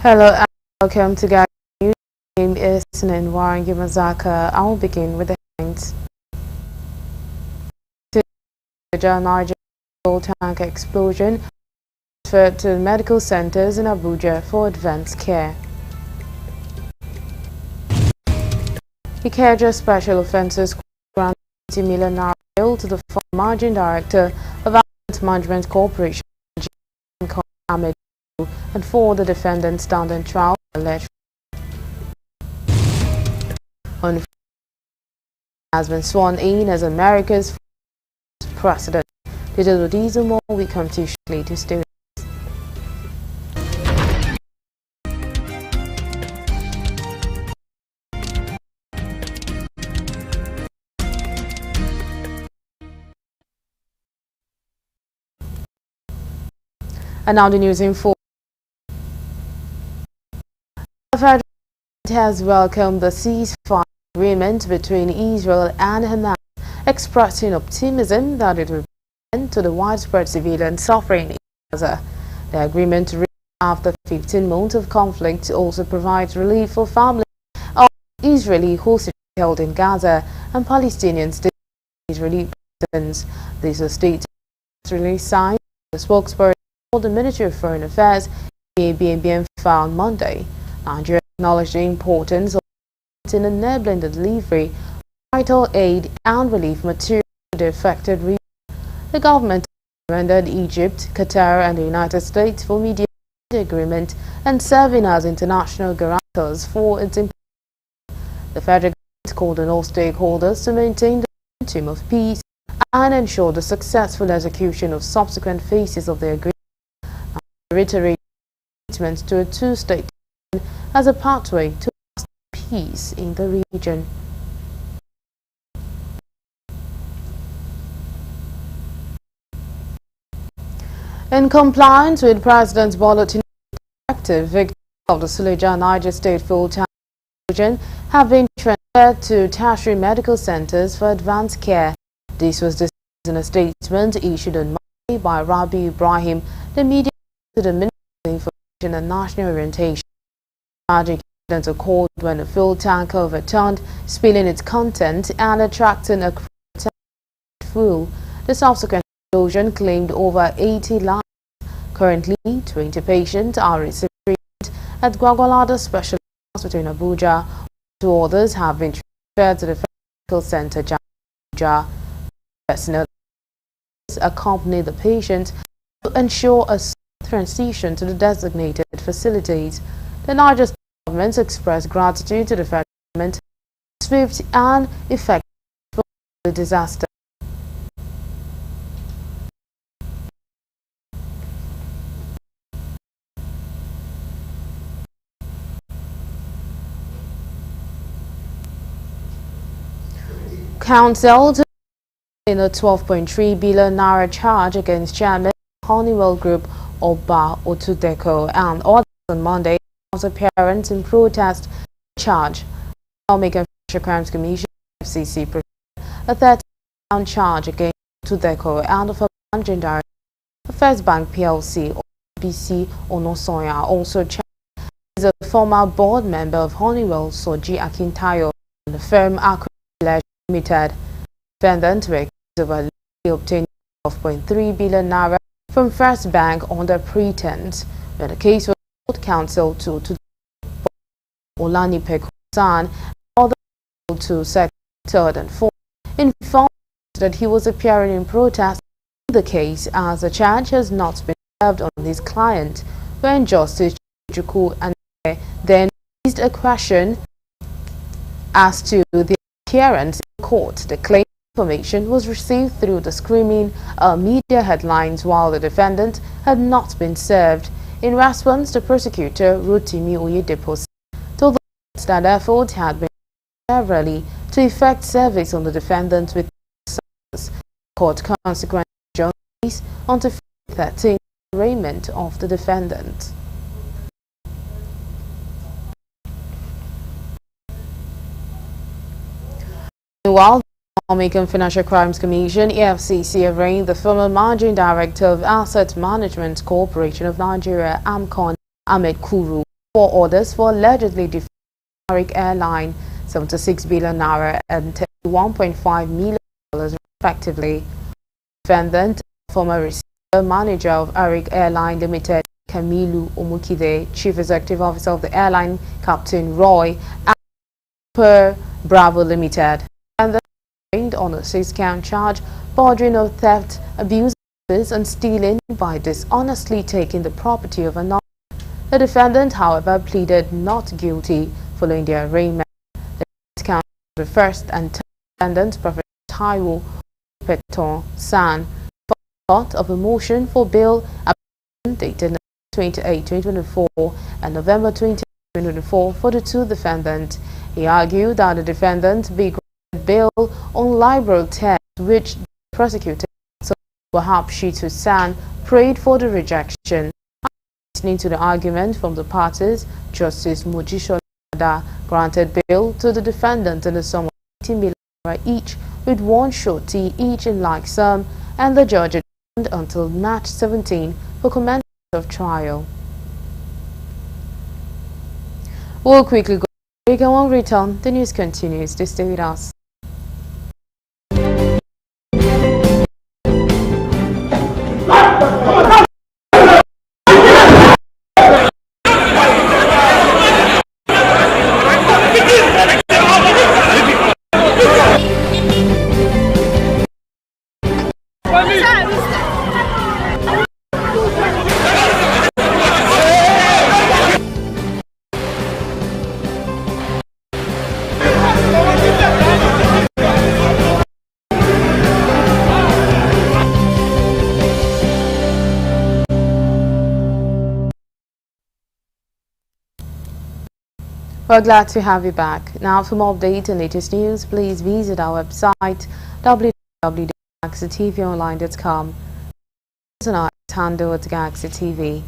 Hello and welcome to Gag News. My name is Warren Gimazaka. I will begin with the headlines. Niger fuel tank explosion transferred to medical centers in Abuja for advanced care. Ikeja Special Offences granted 20 million naira bail to the former managing director of Asset Management Corporation, Ahmed, and 4 other defendants stand on trial for alleged has been sworn in as America's first president. Details with these and more we come to shortly to stay. And now the news in full. The federal government has welcomed the ceasefire agreement between Israel and Hamas, expressing optimism that it will end to the widespread civilian suffering in Gaza. The agreement, reached after 15 months of conflict, also provides relief for families of Israeli hostages held in Gaza and Palestinians detained in Israeli prisons. This was stated signed by the spokesperson for the Ministry of Foreign Affairs, BABM, found Monday. Nigeria acknowledged the importance of in enabling the delivery of vital aid and relief material to the affected region. The government rendered Egypt, Qatar and the United States for mediating the agreement and serving as international guarantors for its implementation. The federal government called on all stakeholders to maintain the momentum of peace and ensure the successful execution of subsequent phases of the agreement, and reiterate commitment to a two-state as a pathway to peace in the region. In compliance with President Bola Tinubu's directive, victims of the Suleja Niger State fuel tank explosion have been transferred to tertiary medical centers for advanced care. This was discussed in a statement issued on Monday by Rabi Ibrahim, the media to the Ministry of Information and National Orientation. Tragic incidents occurred when a fuel tanker overturned, spilling its content and attracting a fuel. The subsequent explosion claimed over 80 lives. Currently, 20 patients are receiving treatment at Gwagwalada Special Hospital in Abuja. 2 others have been transferred to the medical center Abuja. Personnel accompany the patient to ensure a smooth transition to the designated facilities. The Niger government expressed gratitude to the federal government for swift and effective response to the disaster. Counsel in a 12.3 billion naira charge against Chairman of Honeywell Group Oba Otudeko and others on Monday after appearance in protest charge. Economic and Financial Crimes Commission (FCC) presented a 30-count charge against Otudeko and the former managing director of First Bank PLC, BC Onosoya, also charged as a former board member of Honeywell, Soji Akintayo, and the firm Akron Limited. Defendants were accused of allegedly obtaining 12.3 billion naira from First Bank under pretense. When the case was brought, counsel to Olani Pekusan and other to second, third and fourth informed that he was appearing in protest in the case as the charge has not been served on his client. When Justice Juku and then raised a question as to the appearance in court, the claim information was received through the screaming media headlines while the defendant had not been served. In response, the prosecutor, Rotimi Oyedepo, told the court that effort had been made severally to effect service on the defendant with the court consequently adjourned the case until 13 arraignment of the defendant. Meanwhile, the Economic and Financial Crimes Commission (EFCC) arraigned the former managing director of Asset Management Corporation of Nigeria, AMCON, Ahmed Kuru, 4 orders for allegedly defrauding Arik Airline 76 billion naira and $1.5 million respectively. Defendant, former receiver manager of Arik Airline Limited, Kamilu Omukide, Chief Executive Officer of the airline, Captain Roy, and Per Bravo Limited, and the on a 6-count charge bordering on theft, abuse and stealing by dishonestly taking the property of another. The defendant, however, pleaded not guilty following the arraignment. The count of the first and third defendants, Professor Taiwo Peton San, part of a motion for bail dated 28-2024 and November 2024 for the 2 defendants. He argued that the defendant be granted bail on liberal terms, which the prosecutor, Wahab Shitu San, prayed for the rejection. Listening to the argument from the parties, Justice Mojishola granted bail to the defendant in the sum of 80 million each, with 1 surety each in like sum, and the judge adjourned until March 17 for commencement of trial. We'll quickly go break and when we return, the news continues. Stay with us. We're glad to have you back. Now, for more updates and latest news, please visit our website www.galaxytvonline.com and our handle at Galaxy TV.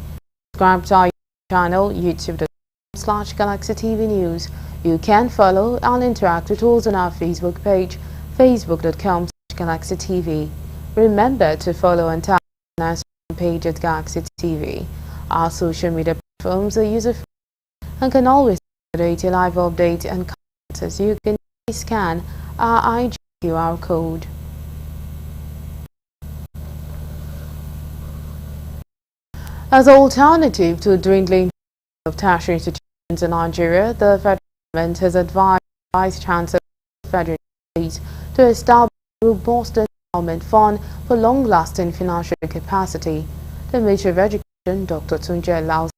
Subscribe to our channel youtube.com/Galaxy TV News. You can follow and interact with us on our Facebook page, facebook.com/Galaxy TV. Remember to follow and tag our page at Galaxy TV. Our social media platforms are user-friendly and can always a live update and comments as you can scan our IG QR code. As an alternative to dwindling of tertiary institutions in Nigeria, the federal government has advised Vice Chancellor of Federal Universities to establish a robust endowment fund for long-lasting financial capacity. The Minister of Education, Dr. Tunji Laus,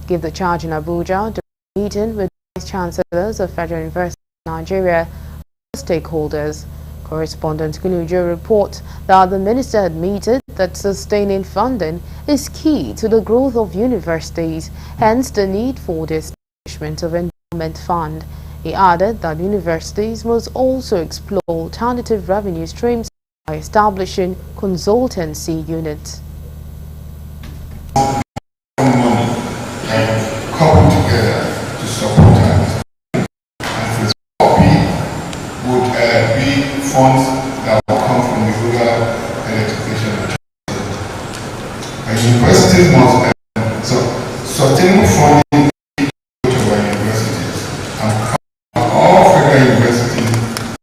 gave the charge in Abuja during a meeting with Chancellors of Federal University of Nigeria and stakeholders. Correspondent Kunujo reports that the minister admitted that sustaining funding is key to the growth of universities, hence the need for the establishment of an endowment fund. He added that universities must also explore alternative revenue streams by establishing consultancy units. Coupled together to support funds that will come from the rural electrification. And universities must sustainable funding to our universities and all federal universities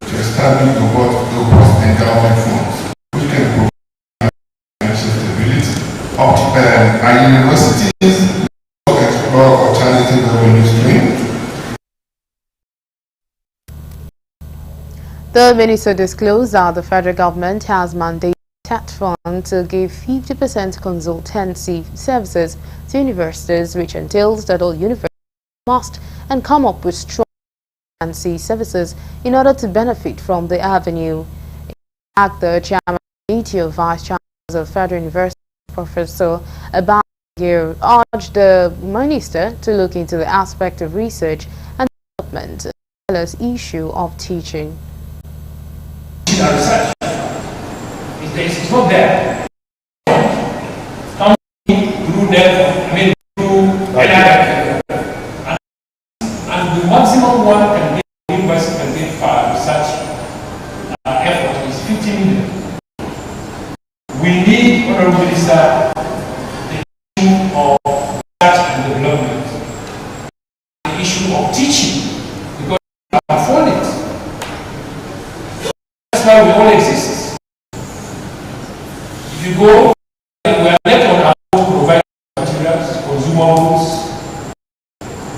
to establish robust endowment funds which can provide financial stability. And universities explore alternative revenue streams. The minister disclosed that the federal government has mandated TET fund to give 50% consultancy services to universities, which entails that all universities must and come up with strong consultancy services in order to benefit from the avenue. In fact, the chairman of Vice Chancellors of Federal University, Professor Abagir, urged the minister to look into the aspect of research and development as well as issue of teaching. Research it's not there. Through them, through and the maximum one can get university can get for research effort is 50 million. We need, Honorable Minister, the issue of research and development. why we all exist. If you go, we are left on our own to provide materials, consumables,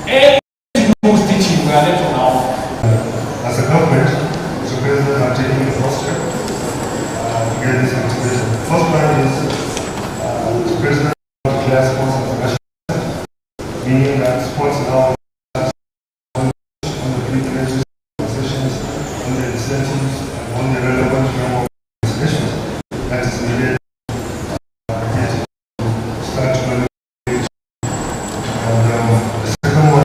everything teaching, we are left on our own. As a government, Mr. President, I'm taking the first step to get this activation. The first plan is Mr. President declares sports as a national event, meaning that sports now on the privileges, concessions, on the incentives, and on the relevant framework legislation that is needed to start to manage. And the second one.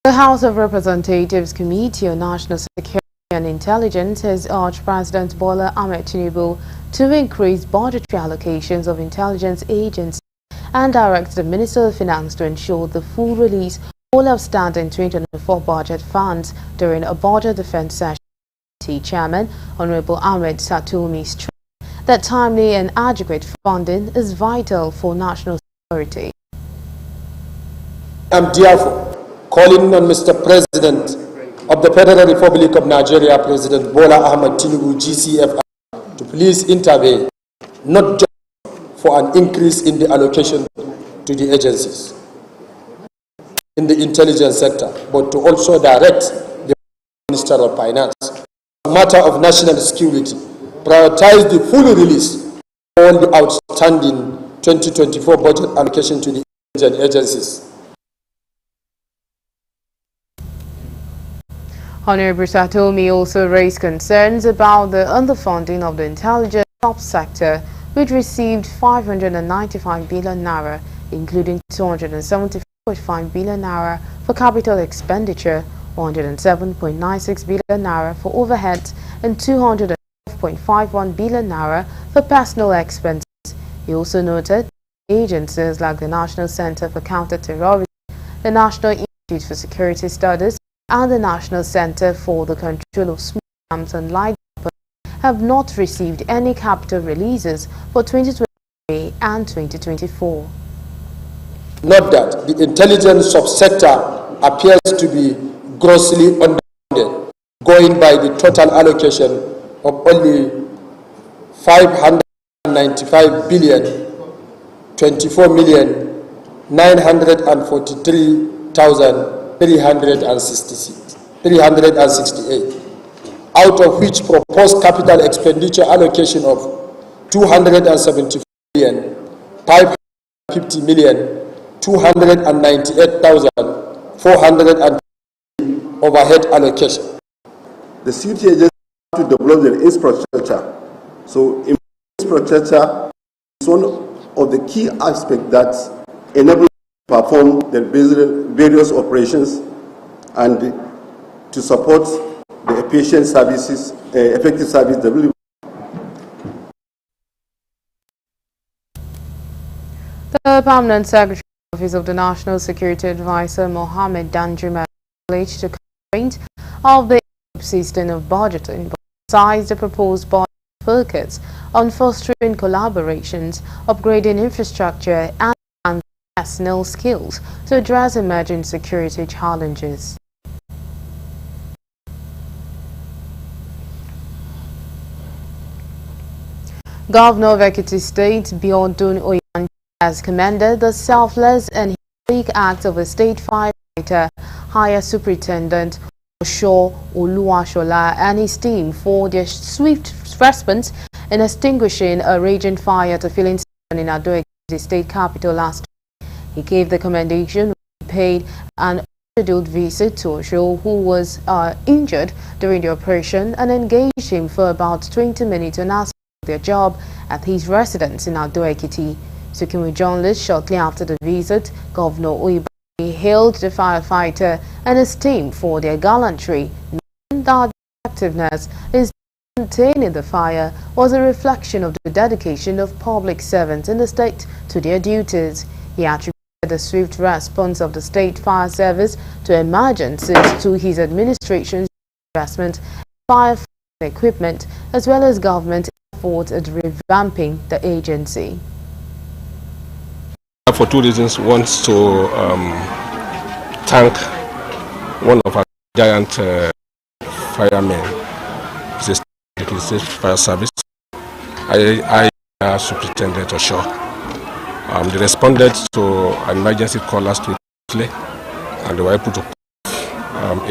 The House of Representatives Committee on National Security and Intelligence has urged President Bola Ahmed Tinubu to increase budgetary allocations of intelligence agencies and direct the Minister of Finance to ensure the full release of all outstanding 2024 budget funds during a budget defense session. Chairman Honorable Ahmed Satomi stressed that timely and adequate funding is vital for national security. I am therefore calling on Mr. President of the Federal Republic of Nigeria, President Bola Ahmed Tinubu, GCFR, to please intervene, not just for an increase in the allocation to the agencies in the intelligence sector, but to also direct the Minister of Finance, a matter of national security, prioritize the full release of all the outstanding 2024 budget allocation to the agencies. Honorable Satomi also raised concerns about the underfunding of the intelligence subsector, which received 595 billion naira, including 274.5 billion naira for capital expenditure, 107.96 billion naira for overheads, and 212.51 billion naira for personal expenses. He also noted agencies like the National Center for Counter-Terrorism, the National Institute for Security Studies, and the National Center for the Control of Small Arms and Light Weapons have not received any capital releases for 2023 and 2024. Note that the intelligence subsector appears to be grossly underfunded, going by the total allocation of only 595 billion, 24 million, 943,368, out of which proposed capital expenditure allocation of 274 billion, 550 million, 298,400 overhead allocation. The security agency have to develop their infrastructure. So infrastructure is one of the key aspects that enable to perform their various operations and to support the efficient services, effective service delivery. The Permanent Secretary Office of the National Security Advisor Mohammed Danjuma acknowledged the constraint of the system of budgeting, but emphasized the proposed budget focus on fostering collaborations, upgrading infrastructure, and personnel skills to address emerging security challenges. Governor of Ekiti State, Biodun Oyebanji, has commended the selfless and heroic act of a state firefighter, Higher Superintendent Osho Oluwashola, and his team for their swift response in extinguishing a raging fire at a filling station in Ado-Ekiti, the state capital, last week. He gave the commendation when he paid an unscheduled visit to Osho, who was injured during the operation, and engaged him for about 20 minutes on asking their job at his residence in Ado-Ekiti. Speaking with journalists shortly after the visit, Governor Oyebanji hailed the firefighter and his team for their gallantry, knowing that the effectiveness in containing the fire was a reflection of the dedication of public servants in the state to their duties. He attributed the swift response of the state fire service to emergencies to his administration's investment in firefighting equipment, as well as government efforts at revamping the agency. For two reasons. One, to thank one of our giant firemen, the fire service. I Superintendent Osho. They responded to an emergency call last week, and they were able to put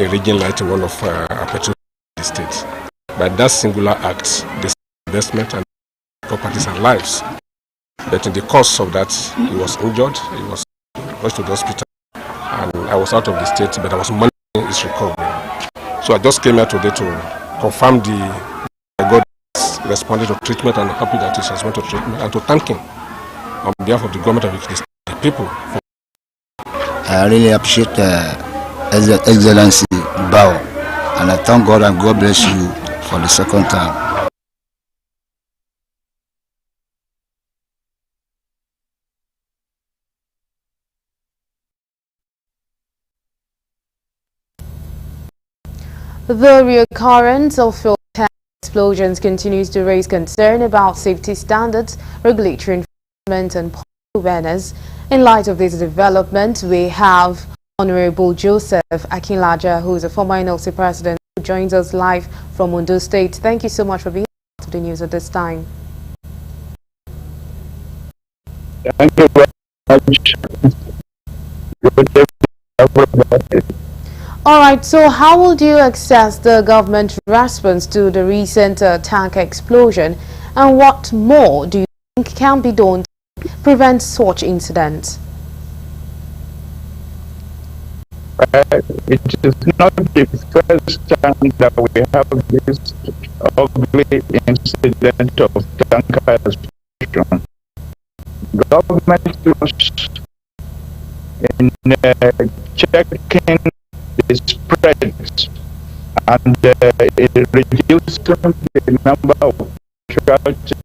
a raging light in one of our petrol states. By that singular act, this investment and properties and lives. But in the course of that, he was injured. He was rushed to the hospital, and I was out of the state, but I was monitoring his recovery. So I just came here today to confirm God responded to treatment, and I'm happy that he responded to treatment, and to thank him on behalf of the government of the people. I really appreciate Excellency Bao, and I thank God and God bless you for the second time. The reoccurrence of fuel tank explosions continues to raise concern about safety standards, regulatory enforcement and public awareness. In light of this development, we have Honorable Joseph Akinlaja, who is a former NLC president, who joins us live from Ondo State. Thank you so much for being part of the news at this time. Thank you very much. Good everybody. All right, so how would you assess the government response to the recent tanker explosion, and what more do you think can be done to prevent such incidents? It is not the first time that we have this ugly incident of tanker explosion. Government must in checking the spread and reducing the number of casualties.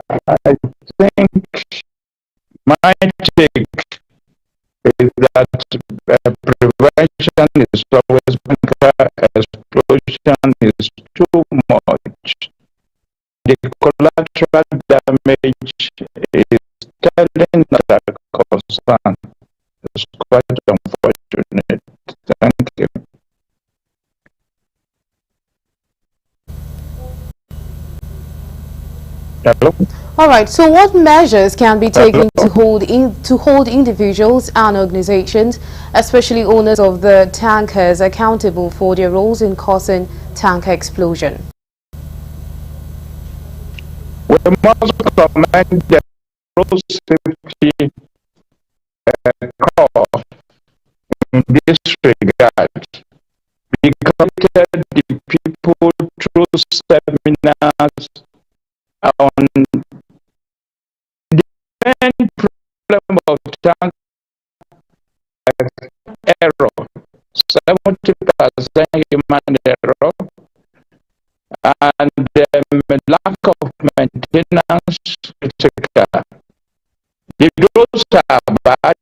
I think my take is that prevention is always better. Explosion is too much. The collateral damage is telling that concern. It's quite unfortunate. Thank you. Hello? All right, so what measures can be taken to hold individuals and organizations, especially owners of the tankers, accountable for their roles in causing tanker explosion? We must commend the road safety call in this regard. We committed the people through seminars on the main problem of tank error, 70% human error, and the lack of maintenance critical. The roads are bad.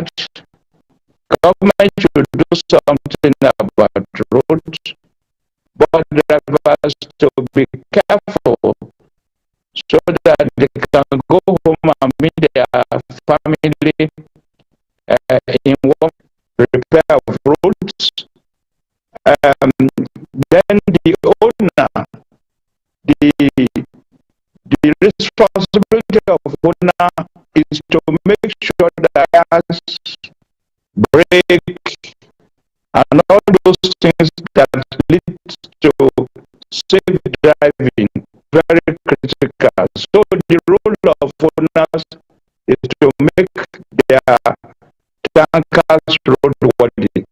Government should do something about roads, but drivers to be careful so that they can go home and meet their family in one repair of roads. Then the owner, the responsibility of owner is to make sure that gas, brake, and all those things that lead to safe driving very critical. So the role of owners is to make their tankers roadworthy.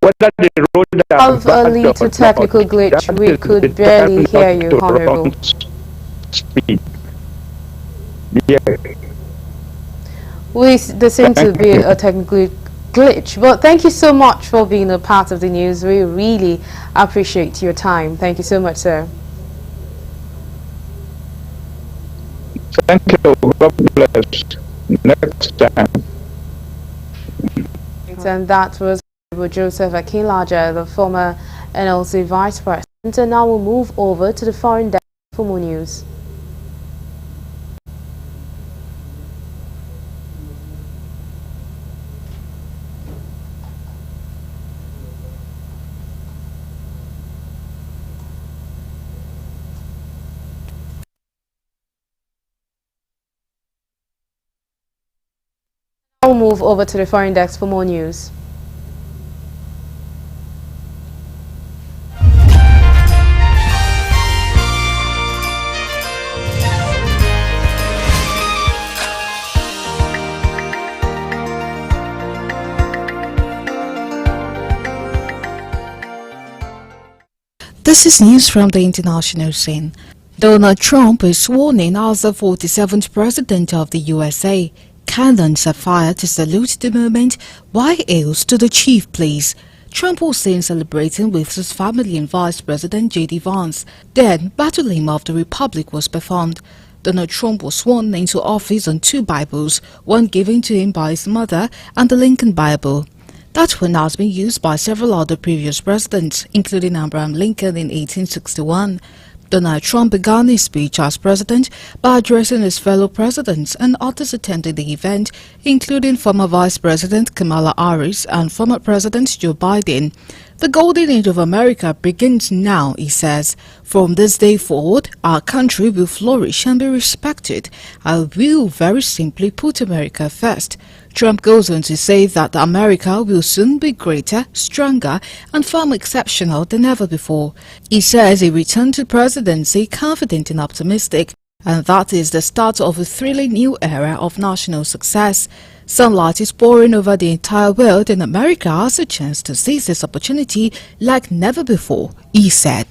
Whether the road Of a little technical glitch, we could barely hear you, Honorable. Speed. Yeah. There seemed to be a technical glitch, but thank you so much for being a part of the news. We really appreciate your time. Thank you so much, sir. Thank you. God bless. Next time. And that was Joseph Akinlaja, the former NLC Vice President. And now we'll move over to the foreign desk for more news. we'll move over to the foreign desk for more news. This is news from the international scene. Donald Trump is sworn in as the 47th President of the USA. Cannons are fired to salute the moment, while hails to the chief place. Trump was seen celebrating with his family and Vice President J.D. Vance. Then, Battle Hymn of the Republic was performed. Donald Trump was sworn into office on 2 Bibles, one given to him by his mother and the Lincoln Bible. That one has been used by several other previous presidents, including Abraham Lincoln in 1861. Donald Trump began his speech as president by addressing his fellow presidents and others attending the event, including former Vice President Kamala Harris and former President Joe Biden. The golden age of America begins now, he says. From this day forward, our country will flourish and be respected. I will very simply put America first. Trump goes on to say that America will soon be greater, stronger, and far more exceptional than ever before. He says he returned to presidency confident and optimistic, and that is the start of a thrilling new era of national success. Sunlight is pouring over the entire world, and America has a chance to seize this opportunity like never before, he said.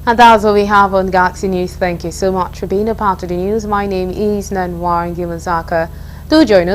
And that's all we have on Galaxy News. Thank you so much for being a part of the news. My name is Nanwar Ngimanzaka. Do join us